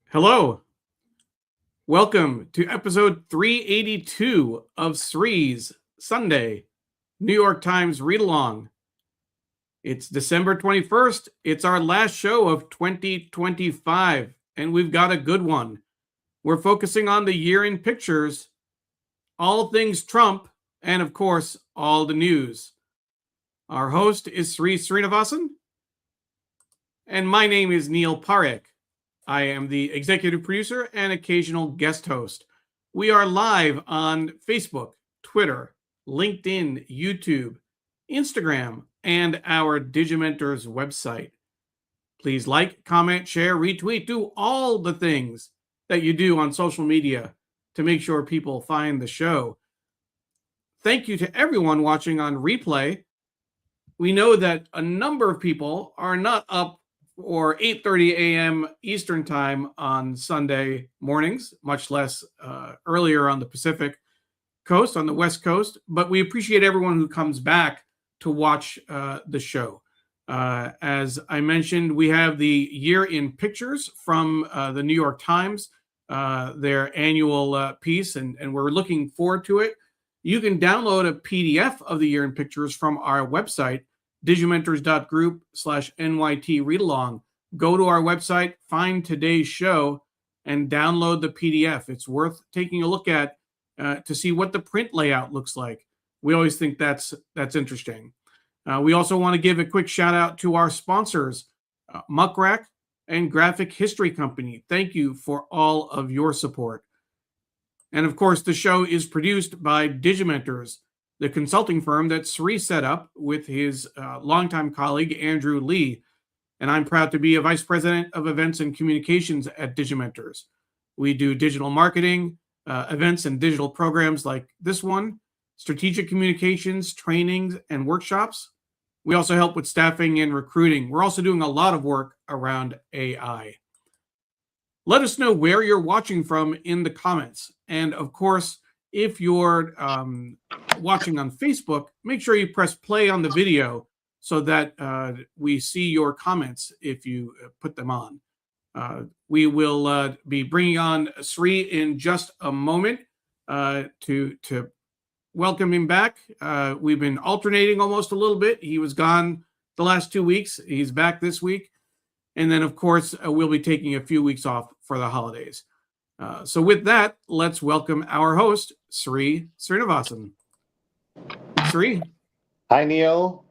Hello. Welcome to episode 382 of Sree's Sunday New York Times Read Along. It's December 21st. It's our last show of 2025, and we've got a good one. We're focusing on the year in pictures, all things Trump, and of course, all the news. Our host is Sree Srinivasan, and my name is Neil Parekh. I am the executive producer and occasional guest host. We are live on Facebook, Twitter, LinkedIn, YouTube, Instagram, and our Digimentors website. Please like, comment, share, retweet, do all the things that you do on social media to make sure people find the show. Thank you to everyone watching on replay. We know that a number of people are not up or 8:30 a.m. Eastern time on Sunday mornings, much less earlier on the Pacific Coast, on the West Coast. But we appreciate everyone who comes back to watch the show. As I mentioned, we have the Year in Pictures from the New York Times, their annual piece, and we're looking forward to it. You can download a PDF of the Year in Pictures from our website, digimentors.group/NYTReadalong. Go to our website, find today's show, and download the PDF. It's worth taking a look at to see what the print layout looks like. We always think that's interesting. We also want to give a quick shout out to our sponsors, Muck and Graphic History Company. Thank you for all of your support. And of course, the show is produced by Digimentors, the consulting firm that Sree set up with his longtime colleague, Andrew Lee. And I'm proud to be a vice president of events and communications at Digimentors. We do digital marketing, events and digital programs like this one, strategic communications, trainings, and workshops. We also help with staffing and recruiting. We're also doing a lot of work around AI. Let us know where you're watching from in the comments. And of course, if you're watching on Facebook, make sure you press play on the video so that we see your comments if you put them on. We will be bringing on Sree in just a moment to welcome him back. We've been alternating almost a little bit. He was gone the last 2 weeks. He's back this week. And then, of course, we'll be taking a few weeks off for the holidays. So with that, let's welcome our host, Sree Srinivasan. Sree. Hi, Neil,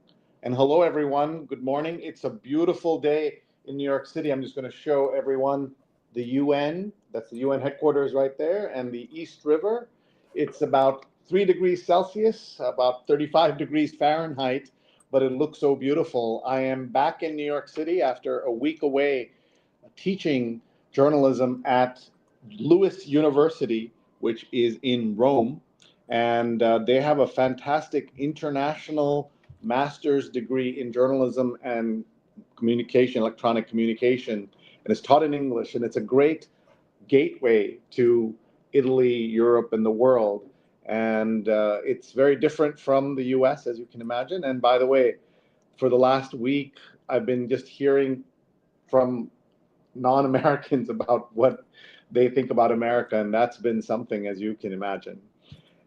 and hello, everyone. Good morning. It's a beautiful day in New York City. I'm just going to show everyone the UN. That's the UN headquarters right there, and the East River. It's about 3 degrees Celsius, about 35 degrees Fahrenheit, but it looks so beautiful. I am back in New York City after a week away teaching journalism at Lewis University, which is in Rome, and they have a fantastic international master's degree in journalism and communication, electronic communication, and it's taught in English, and it's a great gateway to Italy, Europe, and the world. And it's very different from the US, as you can imagine. And by the way, for the last week, I've been just hearing from non-Americans about what they think about America, and that's been something, as you can imagine.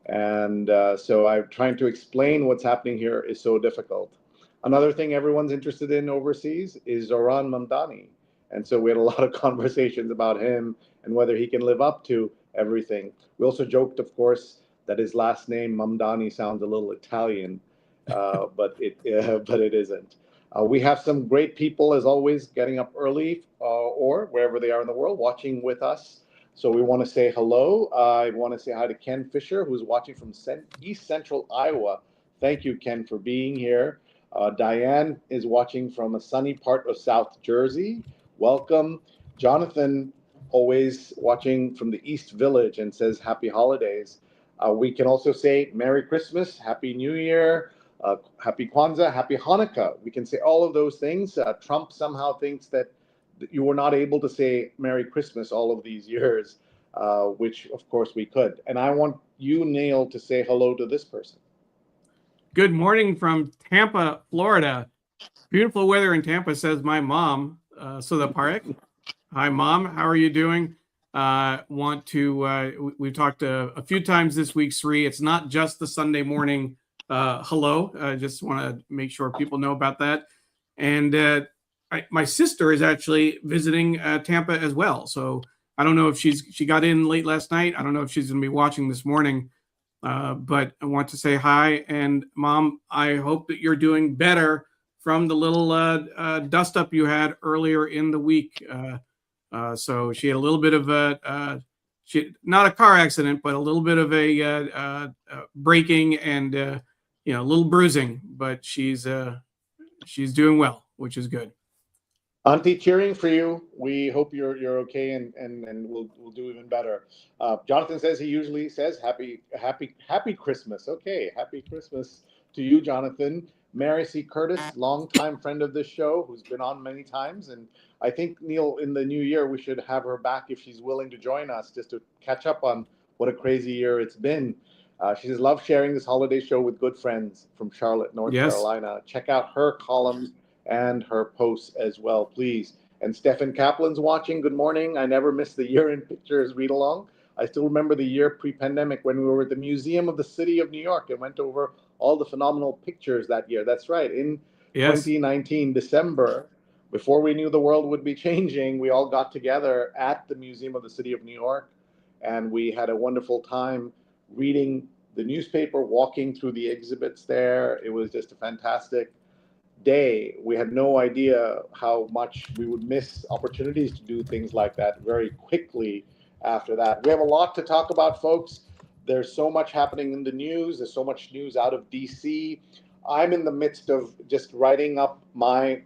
And so I'm trying to explain what's happening here is so difficult. Another thing everyone's interested in overseas is Zoran Mamdani. And so we had a lot of conversations about him and whether he can live up to everything. We also joked, of course, that his last name, Mamdani, sounds a little Italian, but it isn't. We have some great people, as always, getting up early or wherever they are in the world, watching with us. So we want to say hello. I want to say hi to Ken Fisher, who's watching from East Central Iowa. Thank you, Ken, for being here. Diane is watching from a sunny part of South Jersey. Welcome. Jonathan, always watching from the East Village, and says happy holidays. We can also say Merry Christmas, Happy New Year, Happy Kwanzaa, Happy Hanukkah. We can say all of those things. Trump somehow thinks that you were not able to say Merry Christmas all of these years, which of course we could. And I want you, Neil, to say hello to this person. Good morning from Tampa, Florida. Beautiful weather in Tampa, says my mom, Sudha Parekh. Hi, Mom. How are you doing? We've talked a few times this week, Sree. It's not just the Sunday morning hello. I just want to make sure people know about that. And my sister is actually visiting Tampa as well. So I don't know if she got in late last night. I don't know if she's going to be watching this morning. But I want to say hi. And Mom, I hope that you're doing better from the little dust up you had earlier in the week. So she had a little bit of not a car accident, but a little bit of a breaking and a little bruising. But she's doing well, which is good. Auntie, cheering for you. We hope you're okay, and we'll do even better. Jonathan says he usually says happy Christmas. Okay, happy Christmas to you, Jonathan. Mary C. Curtis, longtime friend of this show, who's been on many times, and I think, Neil, in the new year we should have her back if she's willing to join us, just to catch up on what a crazy year it's been. She says, love sharing this holiday show with good friends from Charlotte, North Yes. Carolina. Check out her columns and her posts as well, please. And Stephen Kaplan's watching. Good morning. I never miss the year-end pictures read along. I still remember the year pre-pandemic when we were at the Museum of the City of New York and went over all the phenomenal pictures that year. That's right. In 2019, December, before we knew the world would be changing, we all got together at the Museum of the City of New York, and we had a wonderful time reading the newspaper, walking through the exhibits there. It was just a fantastic day. We had no idea how much we would miss opportunities to do things like that very quickly after that. We have a lot to talk about, folks. There's so much happening in the news. There's so much news out of DC. I'm in the midst of just writing up my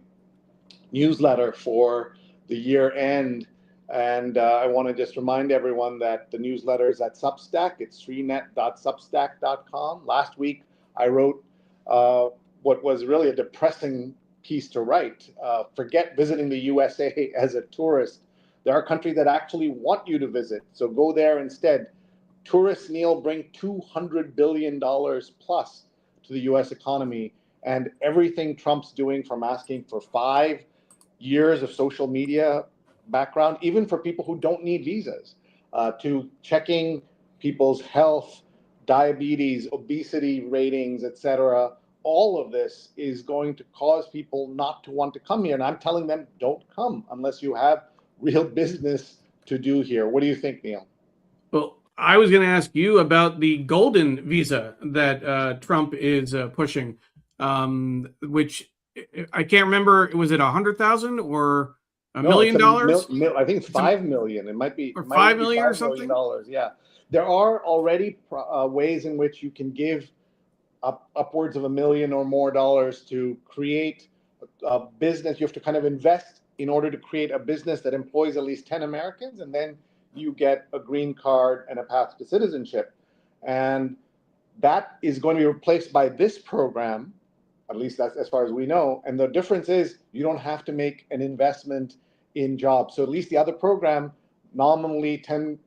newsletter for the year end. And I want to just remind everyone that the newsletter is at Substack. It's sreenet.substack.com. Last week, I wrote what was really a depressing piece to write. Forget visiting the USA as a tourist. There are countries that actually want you to visit, so go there instead. Tourists, Neil, bring $200 billion plus to the US economy, and everything Trump's doing, from asking for 5 years of social media background, even for people who don't need visas, to checking people's health, diabetes, obesity ratings, etc. All of this is going to cause people not to want to come here. And I'm telling them, don't come unless you have real business to do here. What do you think, Neil? Well, I was going to ask you about the golden visa that Trump is pushing, which I can't remember. Was it 100,000 or $1 million? I think it's 5 million. It might be, or it might 5 be million $5 or something. million. Yeah, there are already ways in which you can give upwards of $1 million or more to create a business. You have to kind of invest in order to create a business that employs at least 10 Americans, and then you get a green card and a path to citizenship. And that is going to be replaced by this program, at least that's as far as we know. And the difference is you don't have to make an investment in jobs. So at least the other program, nominally 10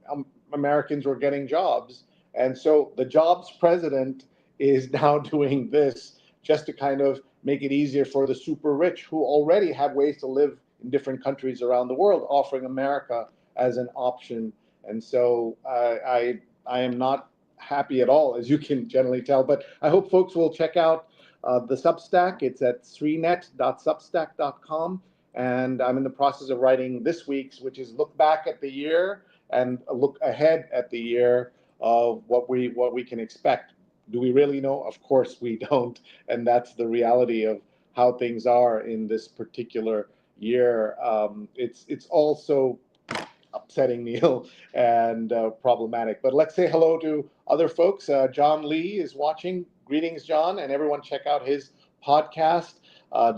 Americans were getting jobs. And so the jobs president is now doing this just to kind of make it easier for the super rich, who already have ways to live in different countries around the world, offering America as an option. And so I am not happy at all, as you can generally tell. But I hope folks will check out the Substack. It's at sreenet.substack.com. And I'm in the process of writing this week's, which is look back at the year and a look ahead at the year of what we can expect. Do we really know? Of course we don't. And that's the reality of how things are in this particular year. It's also upsetting, Neil, and problematic. But let's say hello to other folks. John Lee is watching. Greetings, John, and everyone check out his podcast.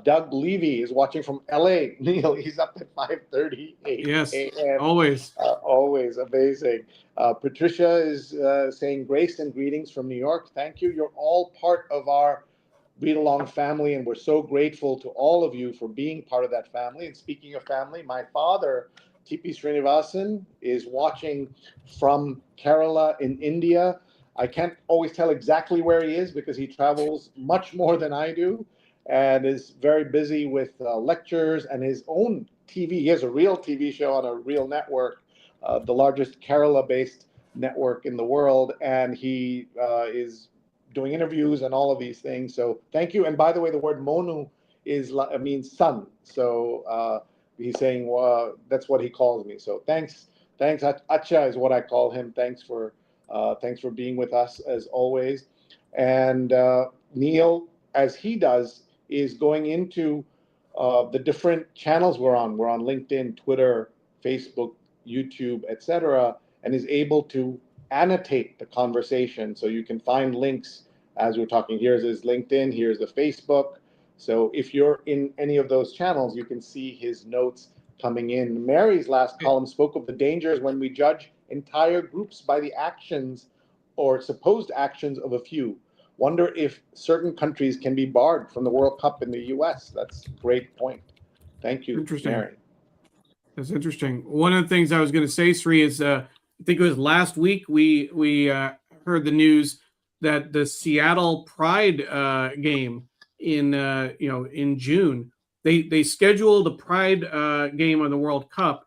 Doug Levy is watching from LA. Neil, he's up at 5:38 a.m. Always. Always amazing. Patricia is saying grace and greetings from New York. Thank you. You're all part of our Read Along family, and we're so grateful to all of you for being part of that family. And speaking of family, my father, T.P. Srinivasan, is watching from Kerala in India. I can't always tell exactly where he is because he travels much more than I do. and is very busy with lectures and his own TV. He has a real TV show on a real network, the largest Kerala-based network in the world, and he is doing interviews and all of these things. So thank you. And by the way, the word Monu means son. So he's saying that's what he calls me. So thanks, Acha is what I call him. Thanks for being with us as always. And Neil, as he does, is going into the different channels we're on. We're on LinkedIn, Twitter, Facebook, YouTube, etc., and is able to annotate the conversation. So you can find links as we're talking. Here's his LinkedIn, here's the Facebook. So if you're in any of those channels, you can see his notes coming in. Mary's last column spoke of the dangers when we judge entire groups by the actions or supposed actions of a few. Wonder if certain countries can be barred from the World Cup in the US. That's a great point. Thank you, Interesting. Mary. That's interesting. One of the things I was going to say, Sree, is I think it was last week we heard the news that the Seattle Pride game in June, they scheduled a Pride game on the World Cup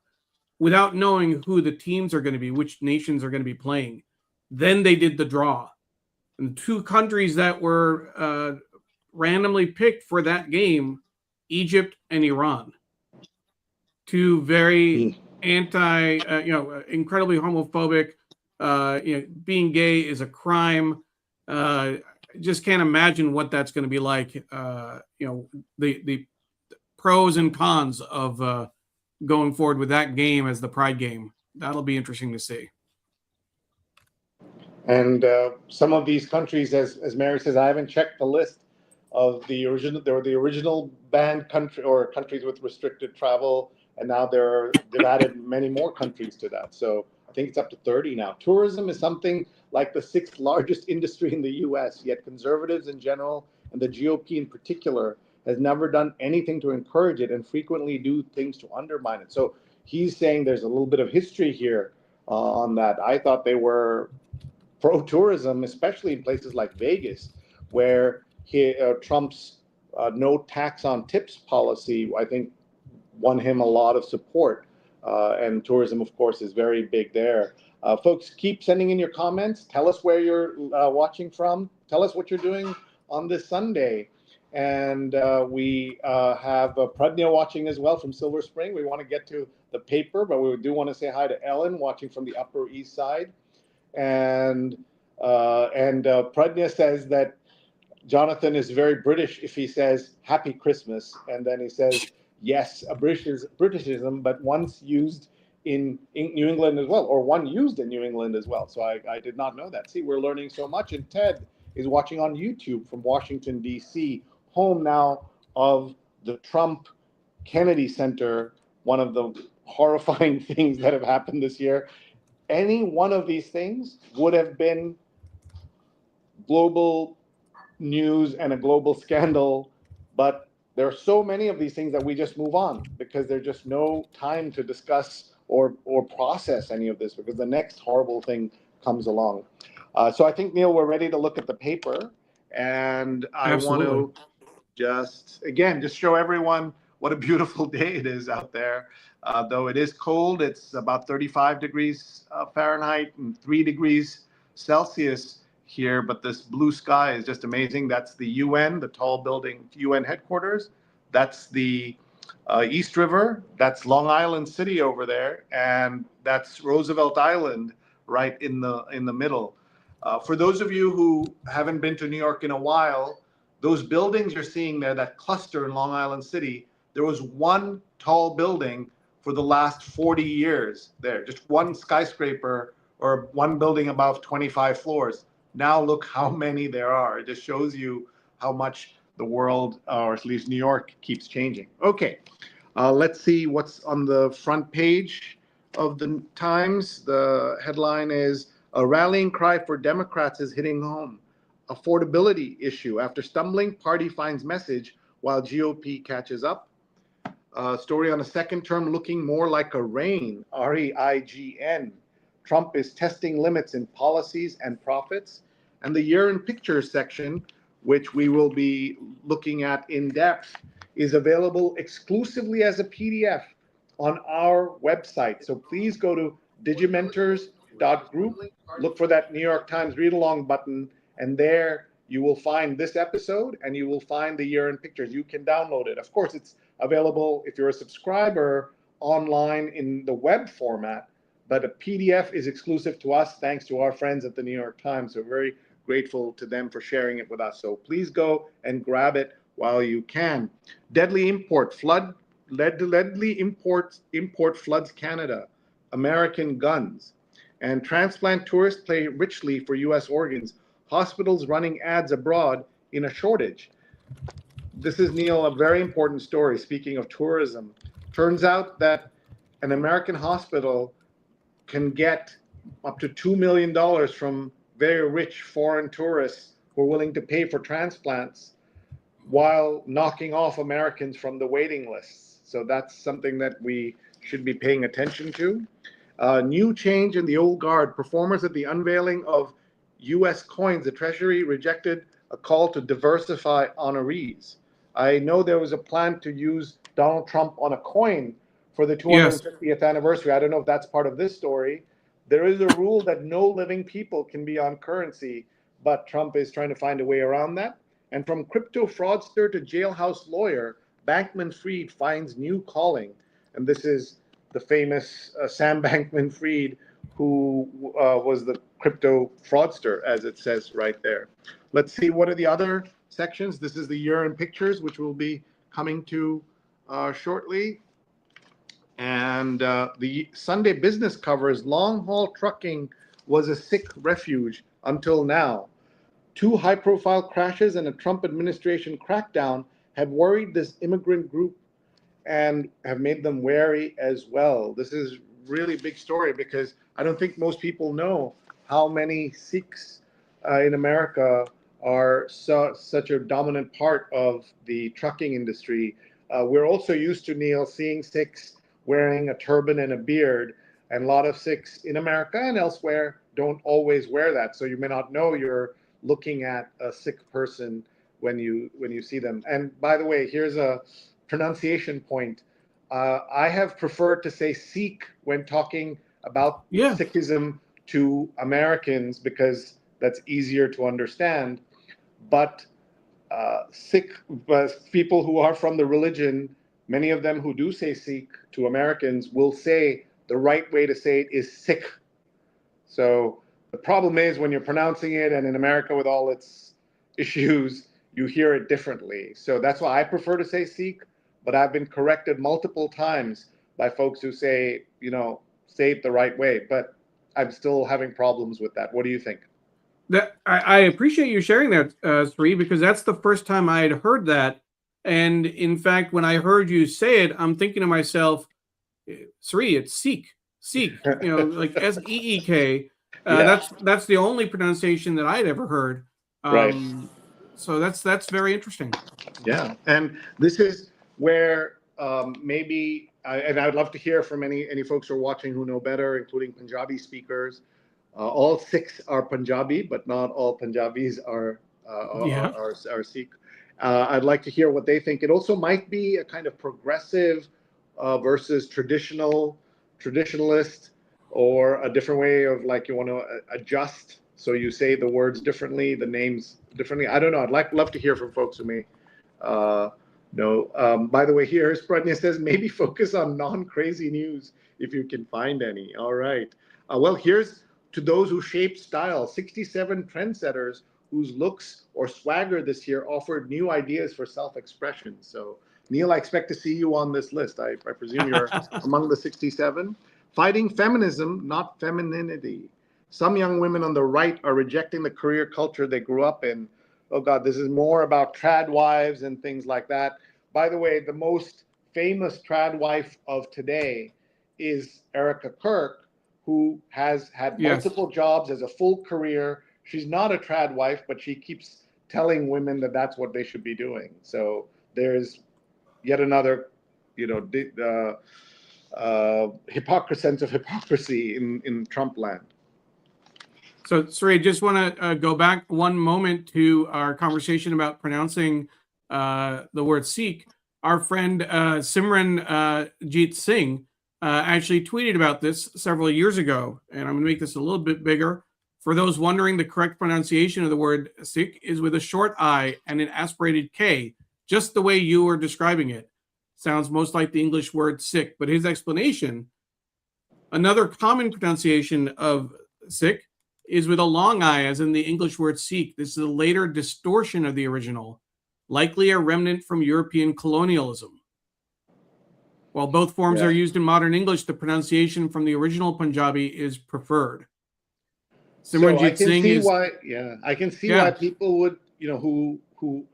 without knowing who the teams are going to be, which nations are going to be playing. Then they did the draw, and the two countries that were randomly picked for that game, Egypt and Iran. Two very incredibly homophobic. Being gay is a crime. Just can't imagine what that's going to be like. The pros and cons of going forward with that game as the Pride game. That'll be interesting to see. And some of these countries, as Mary says, I haven't checked the list of the original. There were the original banned country or countries with restricted travel, and now they've added many more countries to that. So I think it's up to 30 now. Tourism is something like the 6th largest industry in the U.S. Yet conservatives in general and the GOP in particular has never done anything to encourage it and frequently do things to undermine it. So he's saying there's a little bit of history here on that. I thought they were pro-tourism, especially in places like Vegas, where Trump's no tax on tips policy, I think, won him a lot of support. And tourism, of course, is very big there. Folks, keep sending in your comments. Tell us where you're watching from. Tell us what you're doing on this Sunday. And we have Pradnya watching as well from Silver Spring. We want to get to the paper, but we do want to say hi to Ellen watching from the Upper East Side. And Pradnya says that Jonathan is very British if he says Happy Christmas, and then he says yes, a Britishism, but once used in New England as well, or one used in New England as well. So I did not know that. See, we're learning so much. And Ted is watching on YouTube from Washington, D.C., home now of the Trump Kennedy Center, one of the horrifying things that have happened this year. Any one of these things would have been global news and a global scandal, but there are so many of these things that we just move on because there's just no time to discuss or process any of this because the next horrible thing comes along. So I think, Neil, we're ready to look at the paper, and I want to just show everyone what a beautiful day it is out there. Though it is cold, it's about 35 degrees Fahrenheit and 3 degrees Celsius here, but this blue sky is just amazing. That's the UN, the tall building, UN headquarters. That's the East River. That's Long Island City over there, and that's Roosevelt Island right in the middle. For those of you who haven't been to New York in a while, those buildings you're seeing there, that cluster in Long Island City, there was one tall building for the last 40 years there, just one skyscraper or one building above 25 floors. Now look how many there are. It just shows you how much the world, or at least New York, keeps changing. Okay, let's see what's on the front page of the Times. The headline is, "A rallying cry for Democrats is hitting home. Affordability issue. After stumbling, party finds message while GOP catches up." Story on a second term looking more like a reign, REIGN. Trump is testing limits in policies and profits. And the year in pictures section which we will be looking at in depth, is available exclusively as a PDF on our website. So please go to digimentors.group, look for that New York Times read along button, and there you will find this episode and you will find the year in pictures. You can download it. Of course, it's available if you're a subscriber online in the web format, but a PDF is exclusive to us thanks to our friends at the New York Times. So very grateful to them for sharing it with us. So please go and grab it while you can. Deadly import floods Canada. American guns. And transplant tourists pay richly for U.S. organs. Hospitals running ads abroad in a shortage. This is, Neil, a very important story. Speaking of tourism, turns out that an American hospital can get up to $2 million from very rich foreign tourists who are willing to pay for transplants while knocking off Americans from the waiting lists. So that's something that we should be paying attention to. New change in the old guard. Performers at the unveiling of U.S. coins. The Treasury rejected a call to diversify honorees. I know there was a plan to use Donald Trump on a coin for the 250th anniversary. I don't know if that's part of this story. There is a rule that no living people can be on currency, but Trump is trying to find a way around that. And from crypto fraudster to jailhouse lawyer, Bankman-Fried finds new calling. And this is the famous Sam Bankman-Fried, who was the crypto fraudster, as it says right there. Let's see, what are the other sections? This is the year in pictures, which we'll be coming to shortly. And the Sunday business covers long-haul trucking was a sick refuge until now. 2 high-profile crashes and a Trump administration crackdown have worried this immigrant group and have made them wary as well. This is really big story because I don't think most people know how many Sikhs in America are such a dominant part of the trucking industry. We're also used to, Neil, seeing Sikhs wearing a turban and a beard, and a lot of Sikhs in America and elsewhere don't always wear that. So you may not know you're looking at a Sikh person when you see them. And by the way, here's a pronunciation point. I have preferred to say Sikh when talking about Sikhism to Americans because that's easier to understand. But Sikh people who are from the religion, many of them who do say Sikh to Americans will say the right way to say it is Sikh. So the problem is when you're pronouncing it, and in America with all its issues, you hear it differently. So that's why I prefer to say Sikh, but I've been corrected multiple times by folks who say, say it the right way. But I'm still having problems with that. What do you think? I appreciate you sharing that, Sree, because that's the first time I had heard that. And in fact, when I heard you say it, I'm thinking to myself, Sree, it's Sikh, like Seek. That's the only pronunciation that I'd ever heard. Right. So that's very interesting. Yeah, and this is where maybe, and I'd love to hear from any folks who are watching who know better, including Punjabi speakers. All Sikhs are Punjabi, but not all Punjabis are Sikh. I'd like to hear what they think. It also might be a kind of progressive versus traditionalist, or a different way of, like, you want to adjust, so you say the words differently, the names differently. I don't know. I'd love to hear from folks who may know. By the way, here Pradnya says maybe focus on non-crazy news if you can find any. All right. Well, here's to those who shape style. 67 trendsetters whose looks or swagger this year offered new ideas for self-expression. So, Neil, I expect to see you on this list. I presume you're among the 67. Fighting feminism, not femininity. Some young women on the right are rejecting the career culture they grew up in. Oh, God, this is more about trad wives and things like that. By the way, the most famous trad wife of today is Erica Kirk, who has had multiple jobs, has a full career. She's not a trad wife, but she keeps telling women that that's what they should be doing. So there's yet another, sense of hypocrisy in Trump land. So, Sree, just want to go back one moment to our conversation about pronouncing the word Sikh. Our friend Simran Jeet Singh actually tweeted about this several years ago, and I'm going to make this a little bit bigger. For those wondering, the correct pronunciation of the word Sikh is with a short I and an aspirated K, just the way you were describing it. Sounds most like the English word sick, but his explanation, another common pronunciation of Sikh is with a long I, as in the English word Sikh. This is a later distortion of the original, likely a remnant from European colonialism. While both forms are used in modern English, the pronunciation from the original Punjabi is preferred. So I can see why, I can see why people would, who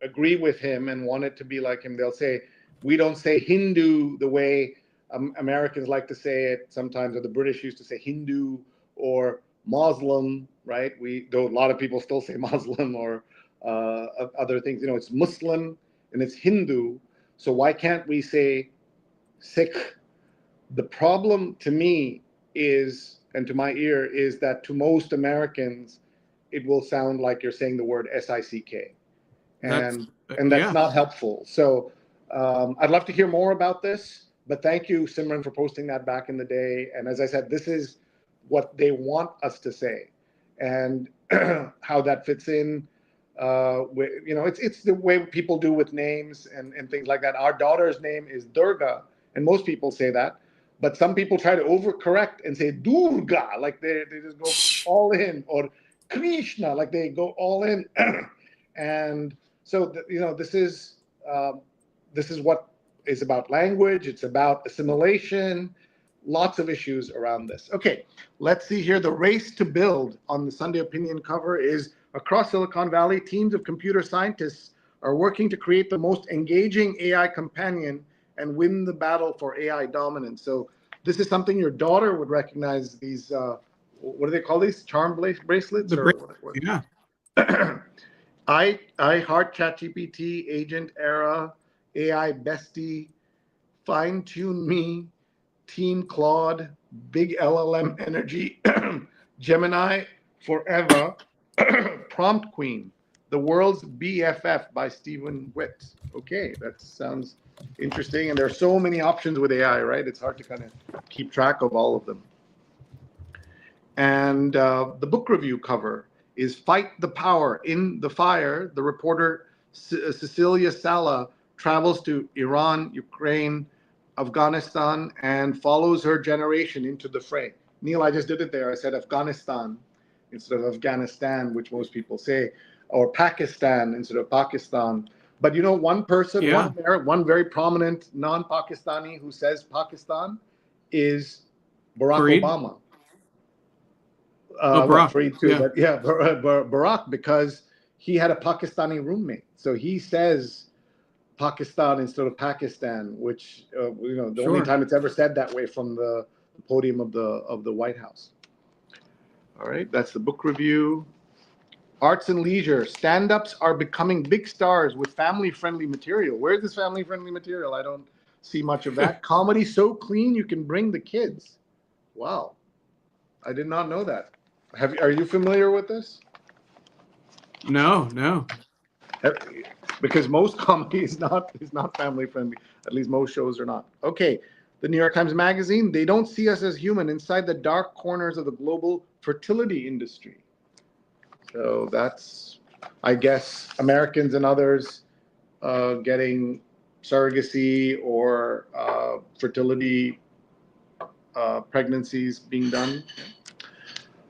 agree with him and want it to be like him. They'll say, we don't say Hindu the way Americans like to say it sometimes, or the British used to say Hindu or Muslim, right? Though a lot of people still say Muslim or other things. It's Muslim and it's Hindu. So why can't we say Sikh? The problem to me is, and to my ear, is that to most Americans, it will sound like you're saying the word S-I-C-K. And that's not helpful. So I'd love to hear more about this, but thank you, Simran, for posting that back in the day. And as I said, this is what they want us to say, and how that fits in. It's the way people do with names and things like that. Our daughter's name is Durga, and most people say that. But some people try to overcorrect and say Durga, like they just go all in, or Krishna, like they go all in. And so, this is what is about language. It's about assimilation, lots of issues around this. Okay, let's see here. The race to build on the Sunday Opinion cover is across Silicon Valley, teams of computer scientists are working to create the most engaging AI companion and win the battle for AI dominance. So this is something your daughter would recognize. These, what do they call these? Charm bracelets? Yeah. I heart ChatGPT, Agent Era, AI Bestie, Fine Tune Me, Team Claude, Big LLM Energy, Gemini Forever, Prompt Queen, The World's BFF by Stephen Witt. Okay, that sounds interesting. And there are so many options with AI, right? It's hard to kind of keep track of all of them. And the book review cover is Fight the Power in the Fire. The reporter Cecilia Sala travels to Iran, Ukraine, Afghanistan, and follows her generation into the fray. Neil, I just did it there. I said Afghanistan instead of Afghanistan, which most people say, or Pakistan instead of Pakistan. But one person, one very prominent non-Pakistani who says Pakistan is Barack Fareed? Obama. Barack. Fareed too, but Barack, because he had a Pakistani roommate. So he says Pakistan instead of Pakistan, which the only time it's ever said that way from the podium of the White House. All right, that's the book review. Arts and leisure. Stand-ups are becoming big stars with family-friendly material. Where's this family-friendly material? I don't see much of that. Comedy so clean you can bring the kids. Wow, I did not know that. Are you familiar with this? No. Because most comedy is not family friendly. At least most shows are not. Okay, the New York Times Magazine. They don't see us as human inside the dark corners of the global fertility industry. So that's, I guess, Americans and others getting surrogacy or fertility pregnancies being done.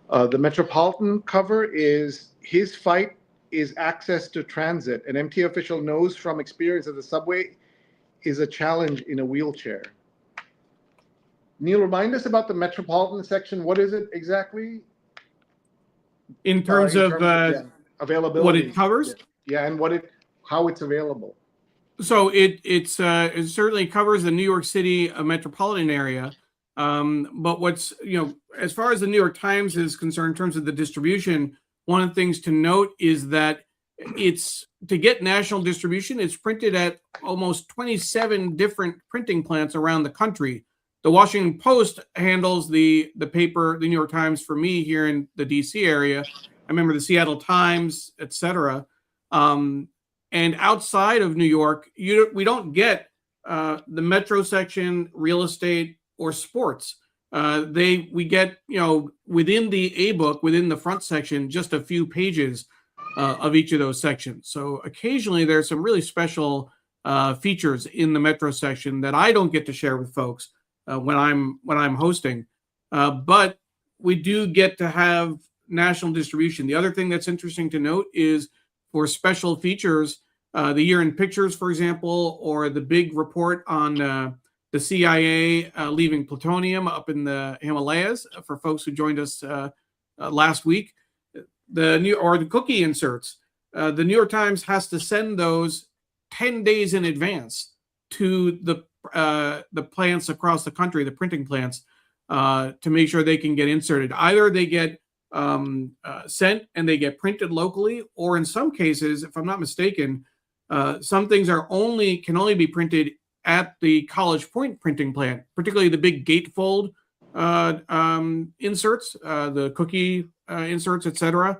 The Metropolitan cover is his fight is access to transit. An MTA official knows from experience that the subway is a challenge in a wheelchair. Neil, remind us about the Metropolitan section. What is it exactly? In terms of availability, what it covers? Yeah, and how it's available. So it certainly covers the New York City metropolitan area. But what's, as far as the New York Times is concerned, in terms of the distribution, one of the things to note is that it's, to get national distribution, it's printed at almost 27 different printing plants around the country. The Washington Post handles the paper, the New York Times for me here in the DC area. I remember the Seattle Times, etc. And outside of New York, we don't get the metro section, real estate, or sports. We get, within the A book, within the front section, just a few pages of each of those sections. So occasionally there's some really special features in the metro section that I don't get to share with folks when I'm hosting, but we do get to have national distribution. The other thing that's interesting to note is for special features, the Year in Pictures, for example, or the big report on the CIA leaving plutonium up in the Himalayas for folks who joined us last week. The cookie inserts. The New York Times has to send those 10 days in advance to the plants across the country, the printing plants, to make sure they can get inserted. Either they get sent and they get printed locally, or in some cases, if I'm not mistaken, some things can only be printed at the College Point printing plant, particularly the big gatefold inserts, the cookie inserts, etc.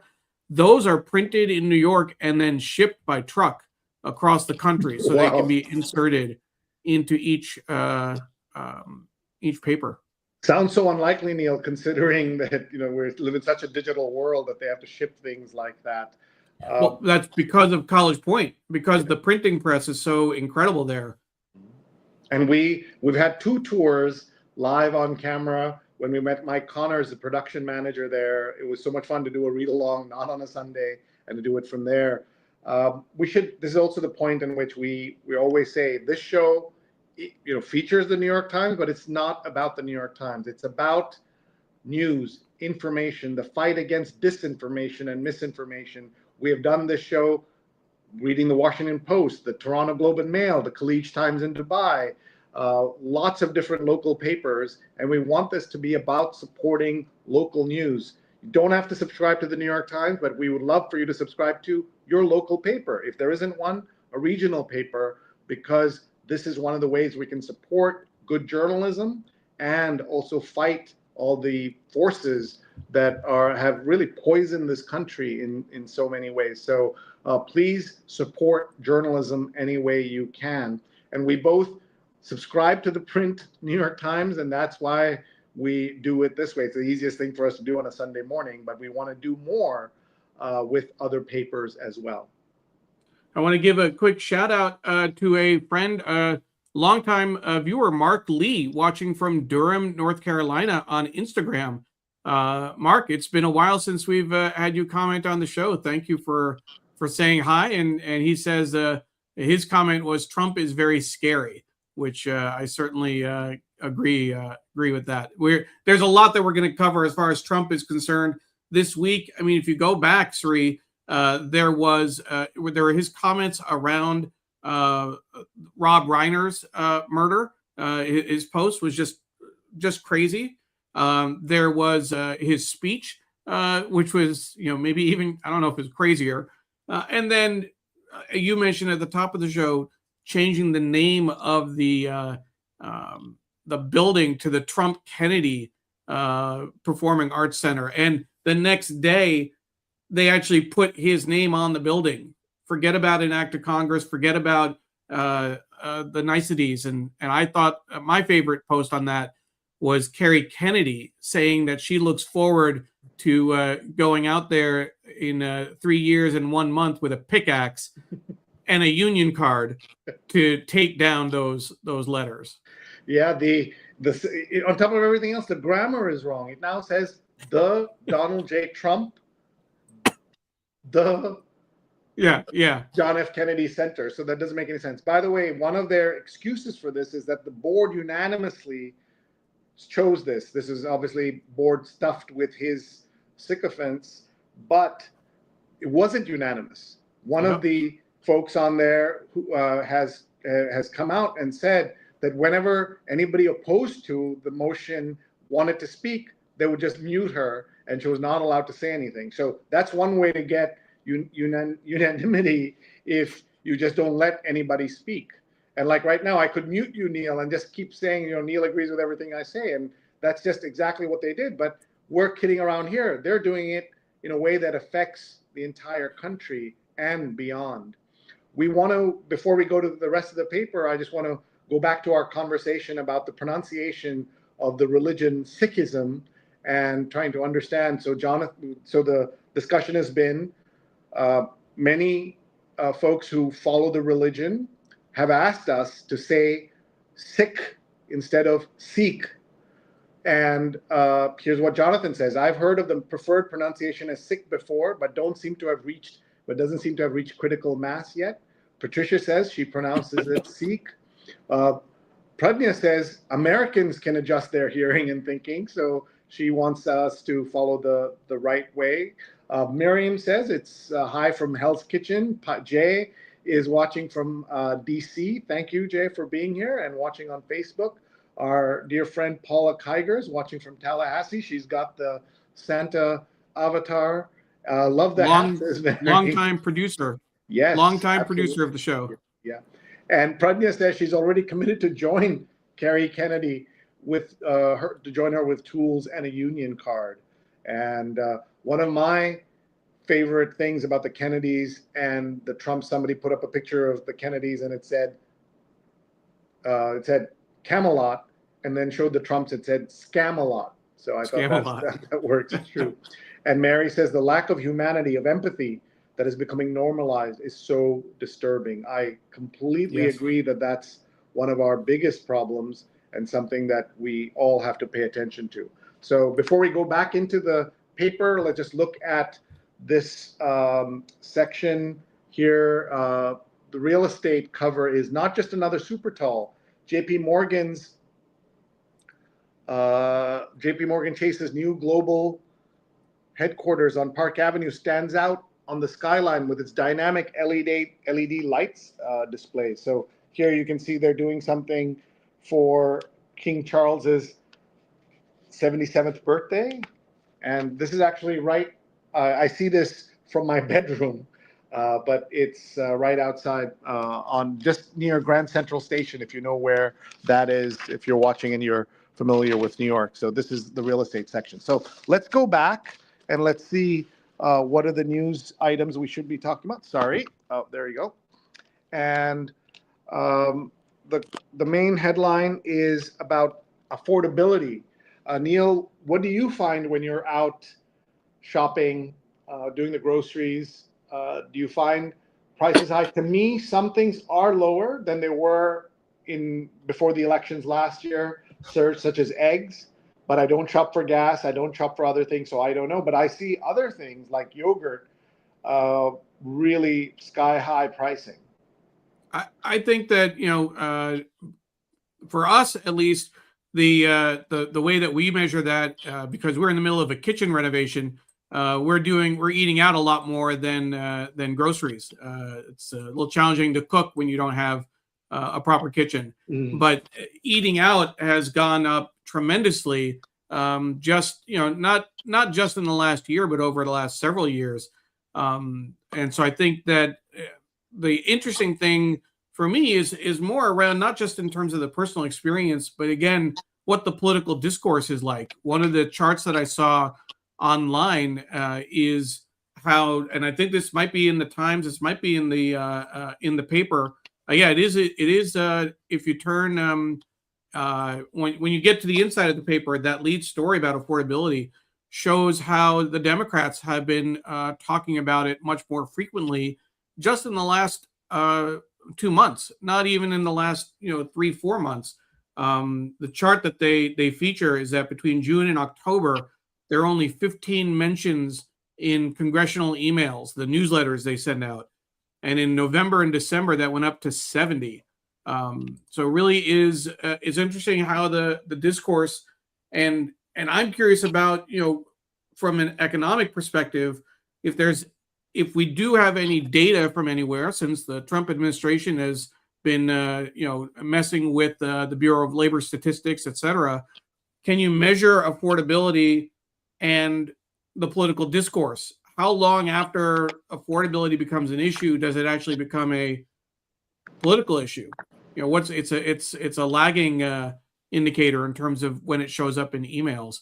Those are printed in New York and then shipped by truck across the country, so they can be inserted into each paper. Sounds so unlikely, Neil, considering that we live in such a digital world that they have to ship things like that. Well, that's because of College Point, because the printing press is so incredible there. And we've had 2 tours live on camera. When we met Mike Connors, the production manager there, it was so much fun to do a read along, not on a Sunday, and to do it from there. This is also the point in which we always say this show, features the New York Times, but it's not about the New York Times. It's about news, information, the fight against disinformation and misinformation. We have done this show reading the Washington Post, the Toronto Globe and Mail, the Khaleej Times in Dubai, lots of different local papers, and we want this to be about supporting local news. You don't have to subscribe to the New York Times, but we would love for you to subscribe to your local paper. If there isn't one, a regional paper, because this is one of the ways we can support good journalism and also fight all the forces that have really poisoned this country in so many ways. So please support journalism any way you can. And we both subscribe to the print New York Times, and that's why we do it this way. It's the easiest thing for us to do on a Sunday morning, but we want to do more with other papers as well. I want to give a quick shout out to a friend, longtime viewer, Mark Lee, watching from Durham, North Carolina on Instagram. Mark, it's been a while since we've had you comment on the show. Thank you for saying hi. And he says his comment was Trump is very scary, which I certainly agree with that. There's a lot that we're going to cover as far as Trump is concerned this week. I mean, if you go back, Sree, there were his comments around Rob Reiner's murder. His post was just crazy. There was his speech, which was, maybe even, I don't know if it was crazier. And then you mentioned at the top of the show, changing the name of the building to the Trump Kennedy Performing Arts Center. And the next day, they actually put his name on the building. Forget about an act of Congress. Forget about the niceties. And I thought my favorite post on that was Kerry Kennedy saying that she looks forward to going out there in 3 years and 1 month with a pickaxe and a union card to take down those letters. Yeah, on top of everything else, the grammar is wrong. It now says the Donald J. Trump, the John F. Kennedy Center. So that doesn't make any sense. By the way, one of their excuses for this is that the board unanimously chose this. This is obviously board stuffed with his sycophants, but it wasn't unanimous. One of the folks on there who has come out and said that whenever anybody opposed to the motion wanted to speak, they would just mute her, and she was not allowed to say anything. So that's one way to get unanimity, if you just don't let anybody speak. And like right now, I could mute you, Neil, and just keep saying, Neil agrees with everything I say. And that's just exactly what they did. But we're kidding around here. They're doing it in a way that affects the entire country and beyond. We want to, before we go to the rest of the paper, I just want to go back to our conversation about the pronunciation of the religion Sikhism and trying to understand. So the discussion has been many folks who follow the religion have asked us to say Sikh instead of Sikh. And here's what Jonathan says. I've heard of the preferred pronunciation as Sikh before, but doesn't seem to have reached critical mass yet. Patricia says she pronounces it Sikh. Pragna says Americans can adjust their hearing and thinking, so she wants us to follow the right way. Miriam says it's hi from Hell's Kitchen. Jay is watching from DC. Thank you, Jay, for being here and watching on Facebook. Our dear friend Paula Kiger is watching from Tallahassee. She's got the Santa avatar. Love the hat. Long-time producer. Yes. Long-time producer of the show. Yeah. And Pragna says she's already committed to join Kerry Kennedy to join her with tools and a union card. And one of my favorite things about the Kennedys and the Trump, somebody put up a picture of the Kennedys and it said Camelot, and then showed the Trumps, it said Scamalot. So I thought that works. True. And Mary says the lack of humanity, of empathy that is becoming normalized is so disturbing. I completely agree that that's one of our biggest problems and something that we all have to pay attention to. So before we go back into the paper, let's just look at this section here. The real estate cover is not just another super tall. JP Morgan Chase's new global headquarters on Park Avenue stands out on the skyline with its dynamic LED lights display. So here you can see they're doing something for King Charles's 77th birthday. And this is actually right, I see this from my bedroom, but it's right outside on just near Grand Central Station, if you know where that is, if you're watching and you're familiar with New York. So this is the real estate section. So let's go back and let's see what are the news items we should be talking about. Sorry. Oh, there you go. And the main headline is about affordability. Neil, what do you find when you're out shopping, doing the groceries? Do you find prices high? To me, some things are lower than they were before the elections last year, such as eggs. But I don't shop for gas. I don't shop for other things, so I don't know. But I see other things like yogurt, really sky-high pricing. I think that for us at least, the way that we measure that, because we're in the middle of a kitchen renovation, we're eating out a lot more than groceries. It's a little challenging to cook when you don't have a proper kitchen. But eating out has gone up tremendously. Just not just in the last year, but over the last several years. And so I think that the interesting thing for me is more around not just in terms of the personal experience, but again, what the political discourse is like. One of the charts that I saw online is how, and I think this might be in the Times, this might be in the paper. Yeah, it is. If you turn when you get to the inside of the paper, that lead story about affordability shows how the Democrats have been talking about it much more frequently just in the last 2 months, not even in the last 3-4 months. The chart that they feature is that between June and October, there are only 15 mentions in congressional emails, the newsletters they send out. And in November and December, that went up to 70. So it really is interesting how the discourse, and I'm curious about, from an economic perspective, if we do have any data from anywhere, since the Trump administration has been messing with the Bureau of Labor Statistics, et cetera, can you measure affordability and the political discourse? How long after affordability becomes an issue does it actually become a political issue? it's a lagging indicator in terms of when it shows up in emails.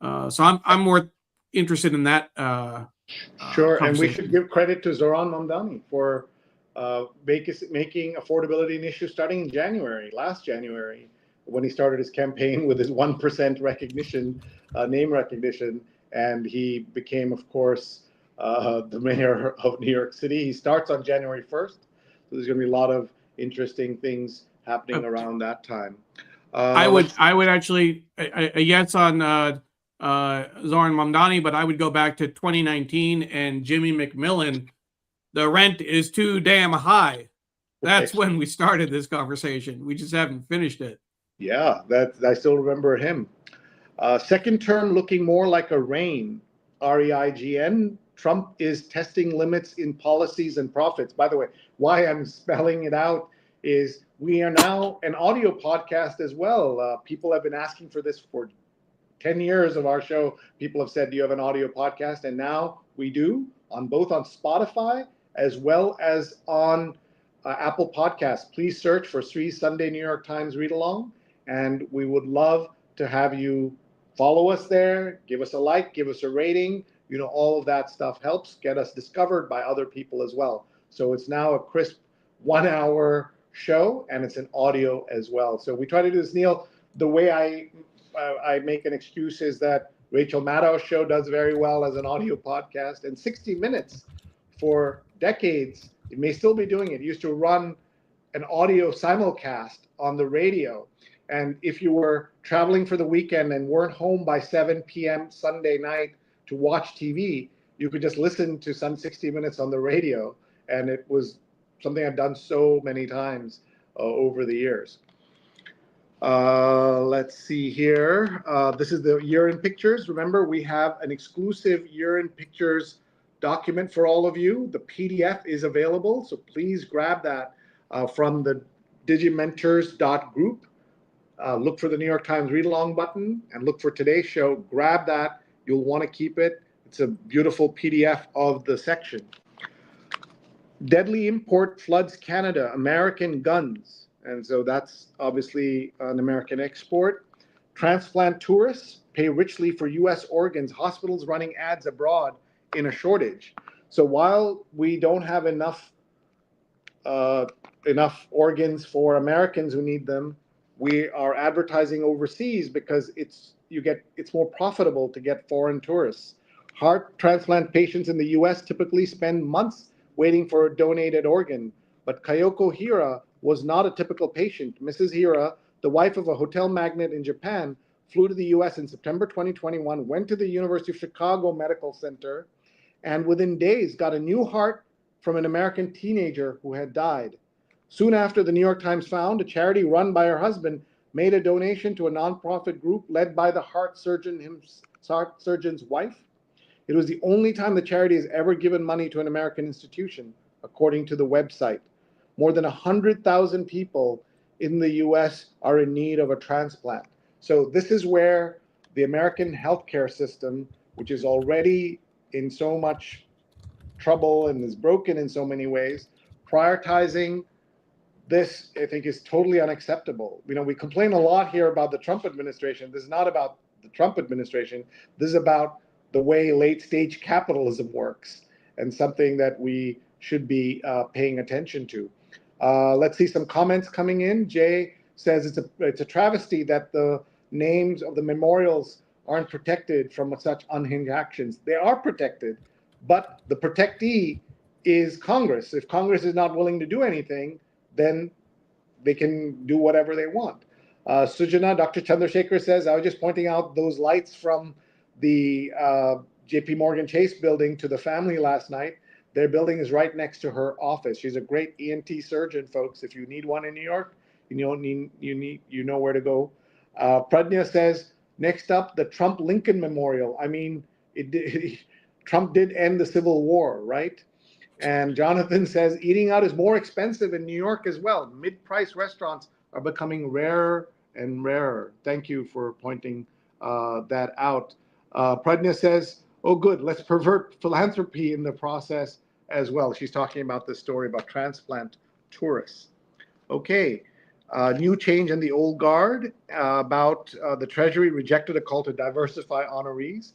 So I'm more interested in that. Sure, and we should give credit to Zoran Mamdani for making affordability an issue starting in last January, when he started his campaign with his 1% recognition, name recognition, and he became, of course, the mayor of New York City. He starts on January 1st, so there's going to be a lot of interesting things happening around that time. I would actually a yes on Zoran Mamdani, but I would go back to 2019 and Jimmy McMillan. The rent is too damn high. That's when we started this conversation. We just haven't finished it. Yeah, I still remember him. Second term looking more like a reign. REIGN. Trump is testing limits in policies and profits. By the way, why I'm spelling it out is we are now an audio podcast as well. People have been asking for this for 10 years of our show. People have said, do you have an audio podcast? And now we do, both on Spotify as well as on Apple Podcasts. Please search for Sree Sunday New York Times Read Along, and we would love to have you follow us there, give us a like, give us a rating. All of that stuff helps get us discovered by other people as well. So it's now a crisp 1 hour show, and it's an audio as well. So we try to do this, Neil. The way I make an excuse is that Rachel Maddow's show does very well as an audio podcast, and 60 Minutes for decades, it may still be doing it. It used to run an audio simulcast on the radio. And if you were traveling for the weekend and weren't home by 7 p.m. Sunday night to watch TV, you could just listen to some 60 Minutes on the radio. And it was something I've done so many times over the years. Let's see here. This is the Year in Pictures. Remember, we have an exclusive Year in Pictures document for all of you. The PDF is available, so please grab that from the digimentors.group. Look for the New York Times Read Along button and look for today's show. Grab that. You'll want to keep it. It's a beautiful PDF of the section. Deadly import floods Canada, American guns. And so that's obviously an American export. Transplant tourists pay richly for U.S. organs. Hospitals running ads abroad in a shortage. So while we don't have enough organs for Americans who need them, we are advertising overseas because it's more profitable to get foreign tourists. Heart transplant patients in the U.S. typically spend months waiting for a donated organ, but Kayoko Hira was not a typical patient. Mrs. Hira, the wife of a hotel magnate in Japan, flew to the U.S. in September 2021, went to the University of Chicago Medical Center, and within days got a new heart from an American teenager who had died. Soon after, the New York Times found a charity run by her husband made a donation to a nonprofit group led by the heart surgeon's wife. It was the only time the charity has ever given money to an American institution, according to the website. More than 100,000 people in the U.S. are in need of a transplant. So this is where the American healthcare system, which is already in so much trouble and is broken in so many ways, prioritizing this, I think, is totally unacceptable. We complain a lot here about the Trump administration. This is not about the Trump administration. This is about the way late-stage capitalism works, and something that we should be paying attention to. Let's see some comments coming in. Jay says it's a travesty that the names of the memorials aren't protected from such unhinged actions. They are protected, but the protectee is Congress. If Congress is not willing to do anything, then they can do whatever they want. Sujana, Dr. Chandrasekhar says, I was just pointing out those lights from the JP Morgan Chase building to the family last night. Their building is right next to her office. She's a great ENT surgeon, folks. If you need one in New York, you know where to go. Pradnya says, next up, the Trump-Lincoln Memorial. I mean, Trump did end the Civil War, right? And Jonathan says, eating out is more expensive in New York as well. Mid-price restaurants are becoming rarer and rarer. Thank you for pointing that out. Pradnya says, oh, good, let's pervert philanthropy in the process as well. She's talking about this story about transplant tourists. Okay, New Change and the Old Guard, about the Treasury rejected a call to diversify honorees.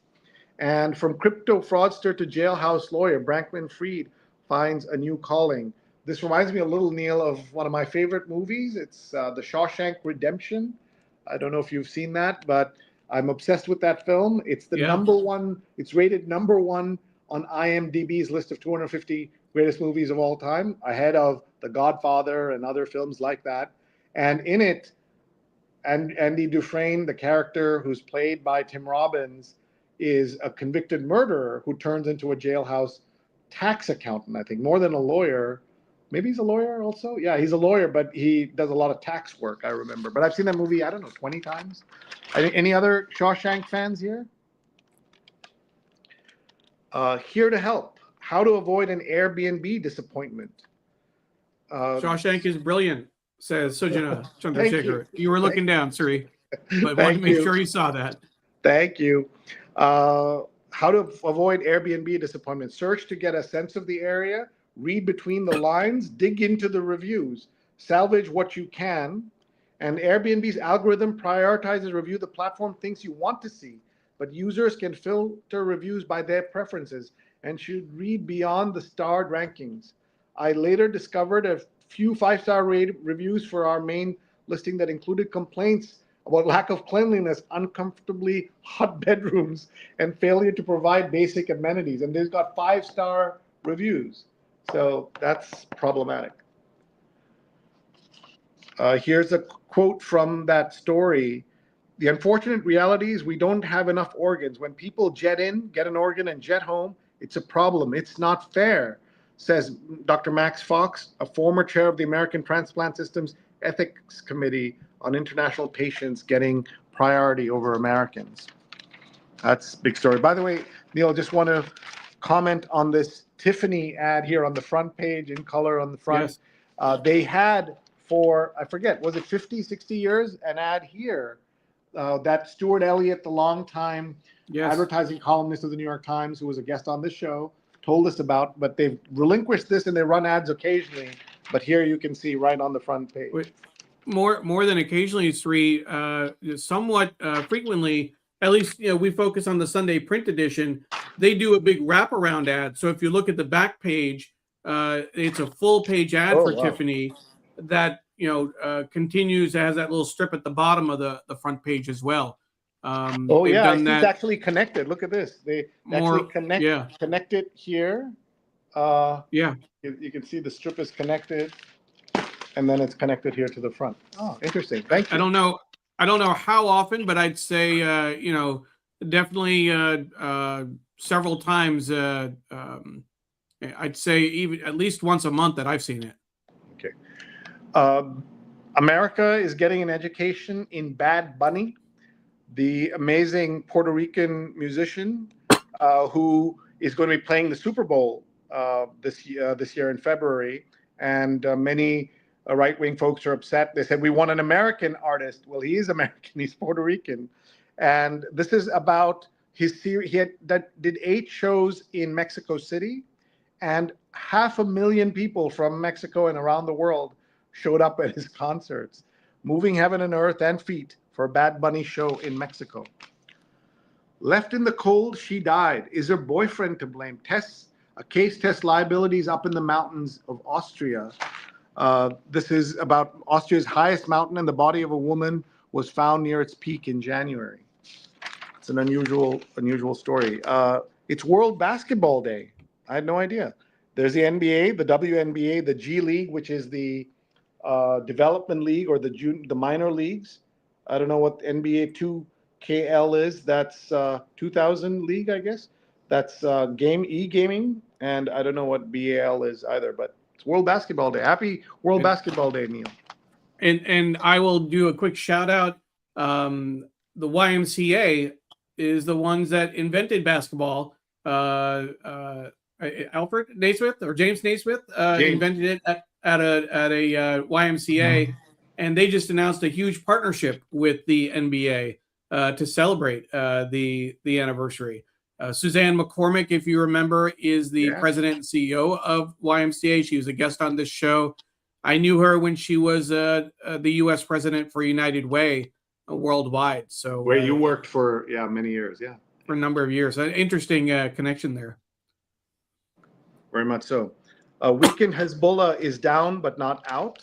And from crypto fraudster to jailhouse lawyer, Brankman Fried finds a new calling. This reminds me a little, Neil, of one of my favorite movies. It's The Shawshank Redemption. I don't know if you've seen that, but I'm obsessed with that film. It's the number one, it's rated number one on IMDb's list of 250 greatest movies of all time, ahead of The Godfather and other films like that. And in it, Andy Dufresne, the character who's played by Tim Robbins, is a convicted murderer who turns into a jailhouse tax accountant, I think, more than a lawyer. Maybe he's a lawyer also. Yeah, he's a lawyer, but he does a lot of tax work, I remember. But I've seen that movie, I don't know, 20 times. Any other Shawshank fans here? Here to help. How to avoid an Airbnb disappointment. Shawshank is brilliant, says Sujana Chandrasekhar. You were looking down, Sree, but wanted to make sure you saw that. Thank you. How to avoid Airbnb disappointment. Search to get a sense of the area, read between the lines, dig into the reviews, salvage what you can. And Airbnb's algorithm prioritizes review the platform thinks you want to see, but users can filter reviews by their preferences and should read beyond the starred rankings. I later discovered a few 5-star reviews for our main listing that included complaints about lack of cleanliness, uncomfortably hot bedrooms, and failure to provide basic amenities. And they've got 5-star reviews. So that's problematic. Here's a quote from that story. The unfortunate reality is we don't have enough organs. When people jet in, get an organ, and jet home, it's a problem. It's not fair, says Dr. Max Fox, a former chair of the American Transplant System's Ethics Committee on International Patients getting priority over Americans. That's a big story. By the way, Neil, just want to comment on this Tiffany ad here on the front page in color on the front. Yes. They had for, I forget, was it 50, 60 years, an ad here that Stuart Elliott, the longtime advertising columnist of the New York Times, who was a guest on this show, told us about, but they've relinquished this and they run ads occasionally. But here you can see right on the front page. More than occasionally, Sree, somewhat frequently, at least we focus on the Sunday print edition. They do a big wraparound ad. So if you look at the back page, it's a full page ad for Tiffany that continues, has that little strip at the bottom of the front page as well. It's actually connected. Look at this. They actually connect it here. You can see the strip is connected, and then it's connected here to the front. Oh, interesting. Thank you. I don't know how often, but I'd say definitely several times. I'd say even at least once a month that I've seen it. Okay. America is getting an education in Bad Bunny, the amazing Puerto Rican musician who is going to be playing the Super Bowl this year in February. And many right-wing folks are upset. They said, we want an American artist. Well, he is American. He's Puerto Rican. And this is about his series. He did 8 shows in Mexico City, and 500,000 people from Mexico and around the world showed up at his concerts, moving heaven and earth and feet for a Bad Bunny show in Mexico. Left in the cold, she died. Is her boyfriend to blame? A case tests liabilities up in the mountains of Austria. This is about Austria's highest mountain, and the body of a woman was found near its peak in January. It's an unusual story. It's World Basketball Day. I had no idea. There's the NBA, the WNBA, the G League, which is the development league or the minor leagues. I don't know what NBA 2KL is. That's 2000 league, I guess. That's e-gaming, and I don't know what BAL is either, but it's World Basketball Day. Happy World Basketball Day, Neil. And I will do a quick shout out. The YMCA is the ones that invented basketball. Alfred Naismith or James Naismith invented it at a YMCA, and they just announced a huge partnership with the NBA to celebrate the anniversary. Suzanne McCormick, if you remember, is the president and CEO of YMCA. She was a guest on this show. I knew her when she was the U.S. president for United Way worldwide. So where you worked for many years, for a number of years. An interesting connection there. Very much so. Weakened Hezbollah is down but not out,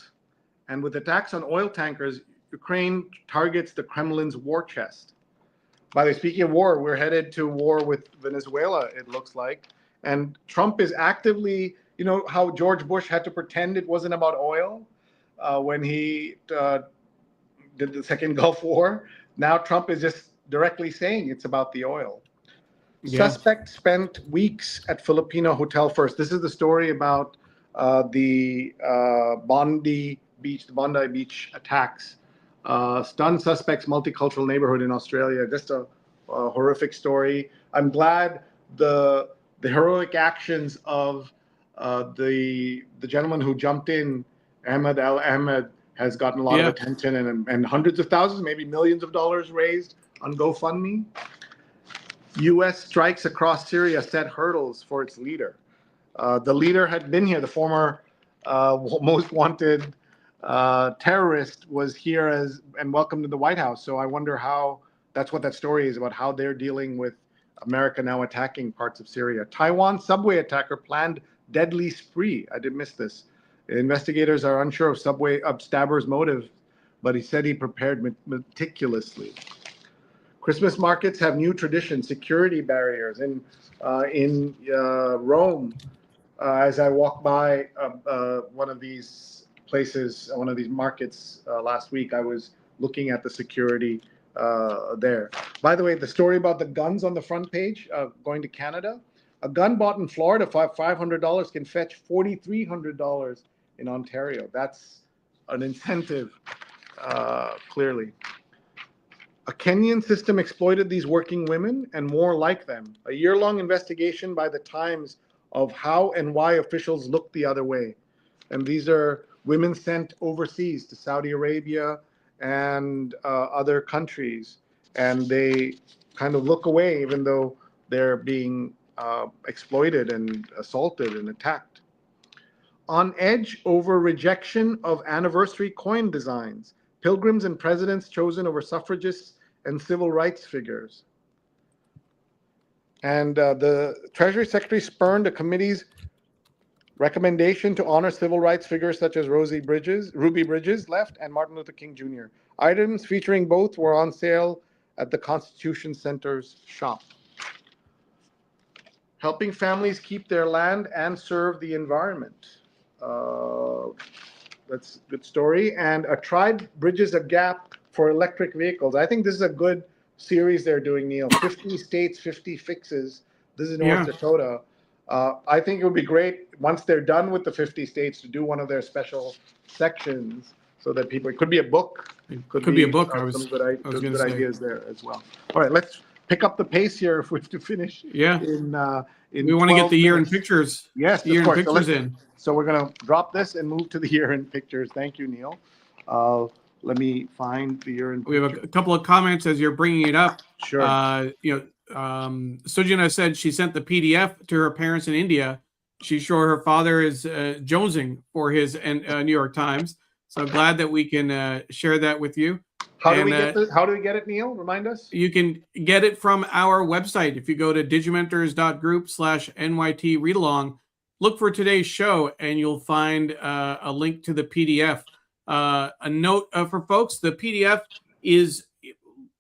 and with attacks on oil tankers, Ukraine targets the Kremlin's war chest. By the way, speaking of war, we're headed to war with Venezuela, it looks like, and Trump is actively. You know how George Bush had to pretend it wasn't about oil when he did the second Gulf War. Now Trump is just directly saying it's about the oil. Yeah. Suspect spent weeks at Filipino hotel first. This is the story about the Bondi Beach attacks. Stunned suspects, multicultural neighborhood in Australia. Just a horrific story. I'm glad the heroic actions of the gentleman who jumped in, Ahmed Al-Ahmed, has gotten a lot of attention and hundreds of thousands, maybe millions of dollars raised on GoFundMe. U.S. strikes across Syria set hurdles for its leader. The leader had been here. The former most wanted terrorist was here and welcomed to the White House. So I wonder how that's what that story is about, how they're dealing with America now attacking parts of Syria. Taiwan subway attacker planned deadly spree. I did miss this. Investigators are unsure of stabber's motive, but he said he prepared meticulously. Christmas markets have new traditions, security barriers. In Rome, as I walked by one of these places, one of these markets last week, I was looking at the security there. By the way, the story about the guns on the front page, going to Canada, a gun bought in Florida for $500 can fetch $4,300 in Ontario. That's an incentive, clearly. A Kenyan system exploited these working women and more like them. A year-long investigation by the Times of how and why officials looked the other way. And these are women sent overseas to Saudi Arabia and other countries. And they kind of look away even though they're being exploited and assaulted and attacked. On edge over rejection of anniversary coin designs. Pilgrims and presidents chosen over suffragists and civil rights figures. And the Treasury Secretary spurned a committee's recommendation to honor civil rights figures such as Ruby Bridges, left, and Martin Luther King Jr. Items featuring both were on sale at the Constitution Center's shop. Helping families keep their land and serve the environment. That's a good story. And a tribe bridges a gap for electric vehicles. I think this is a good series they're doing, Neil. 50 states, 50 fixes. This is North Dakota. I think it would be great once they're done with the 50 states to do one of their special sections so that people, it could be a book. Could be a book. Some good ideas there as well. All right, let's pick up the pace here if we have to finish. Yeah. In we want to get the year in pictures. Yes, the year of course. in pictures in. So we're going to drop this and move to the year in pictures. Thank you, Neil. Let me find the year in pictures. We have a couple of comments as you're bringing it up. Sure. Sujana said she sent the PDF to her parents in India. She's sure her father is jonesing for his New York Times. So glad that we can share that with you. How do we get it, Neil? Remind us. You can get it from our website. If you go to digimentors.group/NYTReadalong, look for today's show, and you'll find a link to the PDF. A note for folks, the PDF is